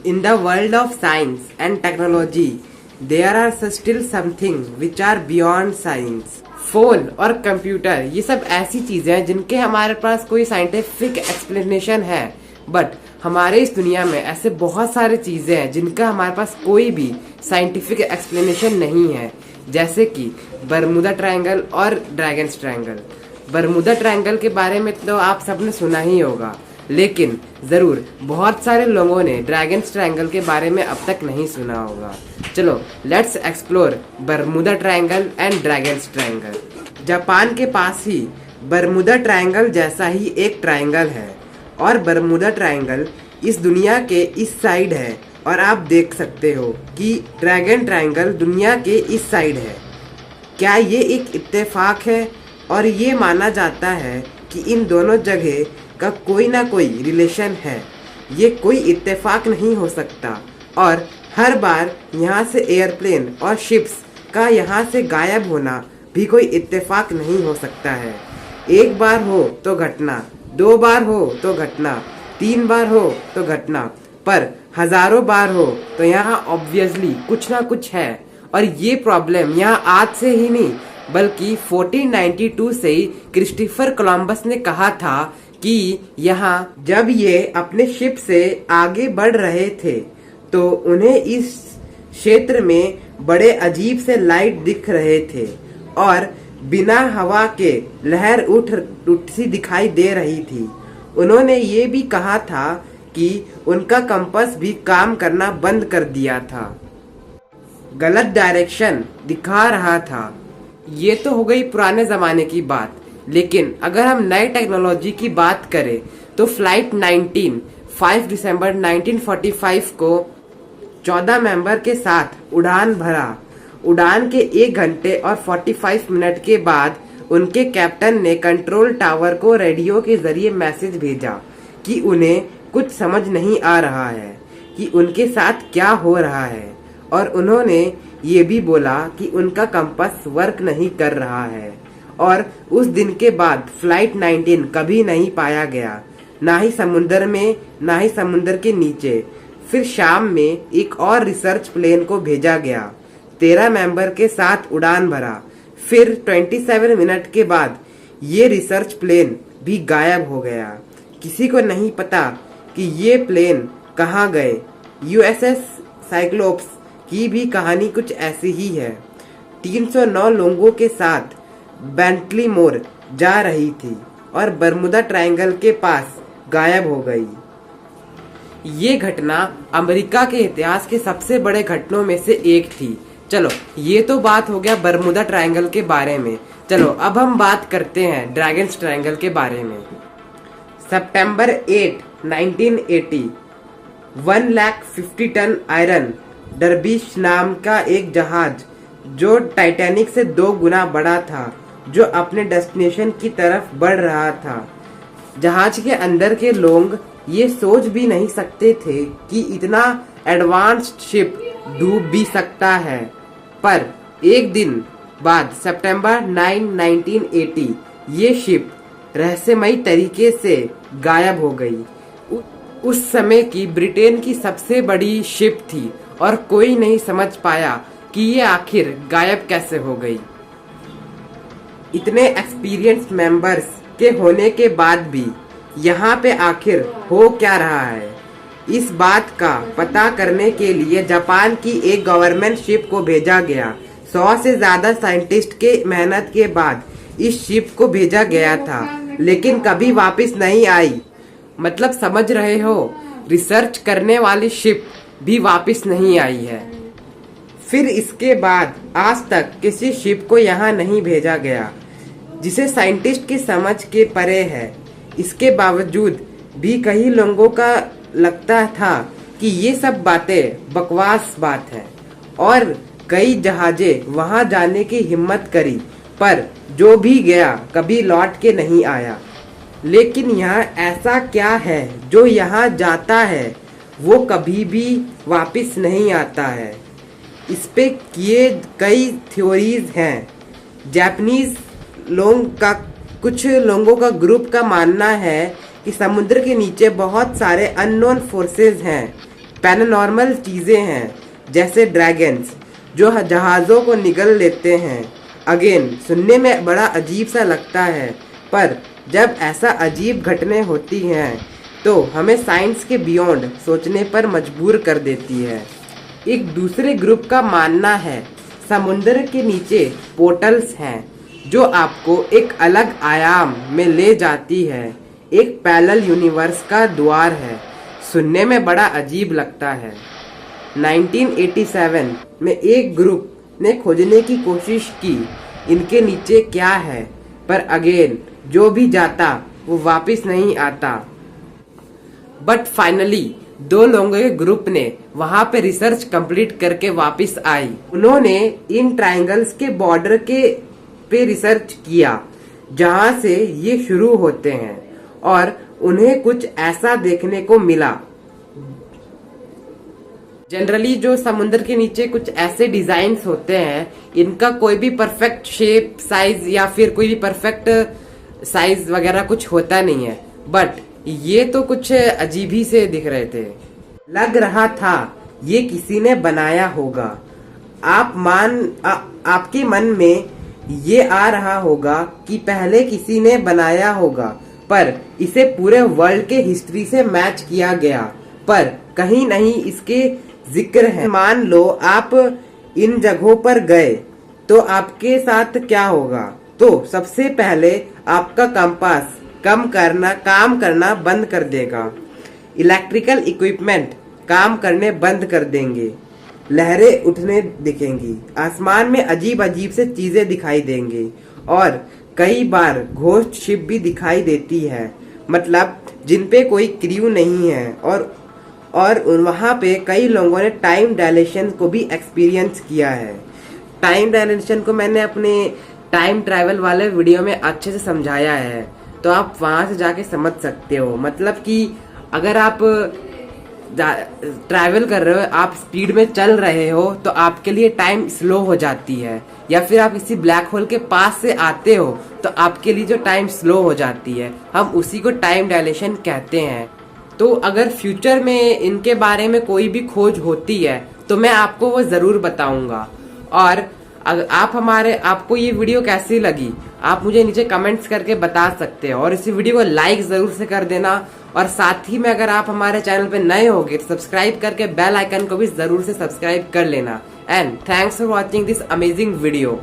In the world of science and technology, there are still something which are beyond science. Phone और computer ये सब ऐसी चीजें हैं जिनके हमारे पास कोई साइंटिफिक एक्सप्लेनेशन है, बट हमारे इस दुनिया में ऐसे बहुत सारे चीजें हैं जिनका हमारे पास कोई भी साइंटिफिक एक्सप्लेनेशन नहीं है, जैसे कि बरमूदा ट्रायंगल और ड्रैगन्स ट्रायंगल। बरमूदा ट्रायंगल के बारे में तो आप सबने सुना ही होगा, लेकिन ज़रूर बहुत सारे लोगों ने ड्रैगन्स ट्रायंगल के बारे में अब तक नहीं सुना होगा। चलो let's explore Bermuda triangle and dragons triangle. Japan के पास ही बरमूदा ट्रायंगल जैसा ही एक ट्रायंगल है, और बरमूदा ट्रायंगल इस दुनिया के इस साइड है, और आप देख सकते हो कि ड्रैगन ट्रायंगल दुनिया के इस साइड है। क्या ये एक इत्तेफाक है? और ये माना जाता है कि इन दोनों जगह का कोई ना कोई रिलेशन है। ये कोई इत्तेफाक नहीं हो सकता, और हर बार यहाँ से एयरप्लेन और शिप्स का यहाँ से गायब होना भी कोई इत्तेफाक नहीं हो सकता है। एक बार हो तो घटना, 2 बार हो तो घटना, 3 बार हो तो घटना, पर हजारों बार हो तो यहाँ ऑब्वियसली कुछ ना कुछ है। और ये प्रॉब्लम यहाँ आज से ही नहीं बल्कि 1492 से ही क्रिस्टोफर कोलंबस ने कहा था कि यहाँ जब ये अपने शिप से आगे बढ़ रहे थे तो उन्हें इस क्षेत्र में बड़े अजीब से लाइट दिख रहे थे, और बिना हवा के लहर उठ सी दिखाई दे रही थी। उन्होंने ये भी कहा था कि उनका कंपास भी काम करना बंद कर दिया था, गलत डायरेक्शन दिखा रहा था। ये तो हो गई पुराने ज़माने की बात, लेकिन अगर हम नए टेक्नोलॉजी की बात करें तो फ्लाइट 19 5 दिसंबर 1945 को 14 मेंबर के साथ उड़ान भरा। उड़ान के 1 घंटे और 45 मिनट के बाद उनके कैप्टन ने कंट्रोल टावर को रेडियो के जरिए मैसेज भेजा कि उन्हें कुछ समझ नहीं आ रहा है कि उनके साथ क्या हो रहा है, और उन्होंने ये भी बोला कि उनका कंपास वर्क नहीं कर रहा है। और उस दिन के बाद फ्लाइट 19 कभी नहीं पाया गया, ना ही समुंदर में ना ही समुंदर के नीचे। फिर शाम में एक और रिसर्च प्लेन को भेजा गया, 13 मेंबर के साथ उड़ान भरा। फिर 27 मिनट के बाद ये रिसर्च प्लेन भी गायब हो गया। किसी को नहीं पता कि ये प्लेन कहाँ गए। यूएसएस साइक्लोप्स की भी कहानी कुछ ऐसी ही है। 309 लोगों के साथ बेंटली मोर जा रही थी और बरमूदा ट्रायंगल के पास गायब हो गई। ये घटना अमेरिका के इतिहास के सबसे बड़े घटनाओं में से एक थी। चलो ये तो बात हो गया बरमूदा ट्रायंगल के बारे में। चलो अब हम बात करते हैं ड्रैगन्स ट्रायंगल के बारे में। सितंबर 8, 1980 150 टन आयरन डरबिश नाम का एक जहाज, जो टाइटैनिक से 2 गुना बड़ा था, जो अपने डेस्टिनेशन की तरफ बढ़ रहा था। जहाज के अंदर के लोग ये सोच भी नहीं सकते थे कि इतना एडवांस्ड शिप डूब भी सकता है। पर एक दिन बाद सितंबर 9, 1980 ये शिप रहस्यमयी तरीके से गायब हो गई। उस समय की ब्रिटेन की सबसे बड़ी शिप थी, और कोई नहीं समझ पाया कि ये आखिर गायब कैसे हो गई। इतने एक्सपीरियंस मेंबर्स के होने के बाद भी यहाँ पे आखिर हो क्या रहा है, इस बात का पता करने के लिए जापान की एक गवर्नमेंट शिप को भेजा गया। 100 से ज्यादा साइंटिस्ट के मेहनत के बाद इस शिप को भेजा गया था, लेकिन कभी वापस नहीं आई। मतलब समझ रहे हो, रिसर्च करने वाली शिप भी वापस नहीं आई है। फिर इसके बाद आज तक किसी शिप को यहाँ नहीं भेजा गया, जिसे साइंटिस्ट की समझ के परे है। इसके बावजूद भी कई लोगों का लगता था कि ये सब बातें बकवास बात है, और कई जहाजे वहाँ जाने की हिम्मत करी, पर जो भी गया कभी लौट के नहीं आया। लेकिन यहाँ ऐसा क्या है जो यहाँ जाता है वो कभी भी वापस नहीं आता है? इस पे किए कई थ्योरीज हैं। जापानीज कुछ लोगों का ग्रुप का मानना है कि समुद्र के नीचे बहुत सारे अननोन फोर्सेस हैं, पैरानॉर्मल चीज़ें हैं जैसे ड्रैगन्स जो जहाज़ों को निगल लेते हैं। अगेन सुनने में बड़ा अजीब सा लगता है, पर जब ऐसा अजीब घटनाएं होती हैं तो हमें साइंस के बियॉन्ड सोचने पर मजबूर कर देती है। एक दूसरे ग्रुप का मानना है समुद्र के नीचे पोर्टल्स हैं जो आपको एक अलग आयाम में ले जाती है, एक पैरेलल यूनिवर्स का द्वार है। सुनने में बड़ा अजीब लगता है। 1987 में एक ग्रुप ने खोजने की कोशिश की इनके नीचे क्या है, पर अगेन जो भी जाता वो वापस नहीं आता। बट फाइनली 2 लोगों के ग्रुप ने वहां पे रिसर्च कंप्लीट करके वापस आई। उन्होंने इन ट्रायंगल्स के बॉर्डर के पे रिसर्च किया जहां से ये शुरू होते हैं और उन्हें कुछ ऐसा देखने को मिला। जनरली जो समुद्र के नीचे कुछ ऐसे डिजाइन्स होते हैं, इनका कोई भी परफेक्ट शेप, साइज या फिर कोई भी परफेक्ट साइज वगैरह कुछ होता नहीं है, बट ये तो कुछ अजीब ही से दिख रहे थे। लग रहा था ये किसी ने बनाया होगा। आपके मन में ये आ रहा होगा कि पहले किसी ने बनाया होगा, पर इसे पूरे वर्ल्ड के हिस्ट्री से मैच किया गया, पर कहीं नहीं इसके जिक्र है। मान लो आप इन जगहों पर गए तो आपके साथ क्या होगा? तो सबसे पहले आपका कंपास काम करना बंद कर देगा, इलेक्ट्रिकल इक्विपमेंट काम करने बंद कर देंगे, लहरें उठने दिखेंगी, आसमान में अजीब अजीब से चीजें दिखाई देंगी और कई बार घोस्ट शिप भी दिखाई देती है, मतलब जिन पे कोई क्रू नहीं है। और वहाँ पे कई लोगों ने टाइम डायलेशन को भी एक्सपीरियंस किया है। टाइम डायलेशन को मैंने अपने टाइम ट्रैवल वाले वीडियो में अच्छे से समझाया है, तो आप वहाँ से जाके समझ सकते हो। मतलब कि अगर आप ट्रैवल कर रहे हो, आप स्पीड में चल रहे हो, तो आपके लिए टाइम स्लो हो जाती है, या फिर आप किसी ब्लैक होल के पास से आते हो तो आपके लिए जो टाइम स्लो हो जाती है, हम उसी को टाइम डायलेशन कहते हैं। तो अगर फ्यूचर में इनके बारे में कोई भी खोज होती है तो मैं आपको वो जरूर बताऊंगा। और आपको ये वीडियो कैसी लगी आप मुझे नीचे कमेंट्स करके बता सकते हो, और इसी वीडियो को लाइक जरूर से कर देना। और साथ ही में अगर आप हमारे चैनल पे नए होगे तो सब्सक्राइब करके बेल आइकन को भी जरूर से सब्सक्राइब कर लेना। And thanks for watching this amazing video.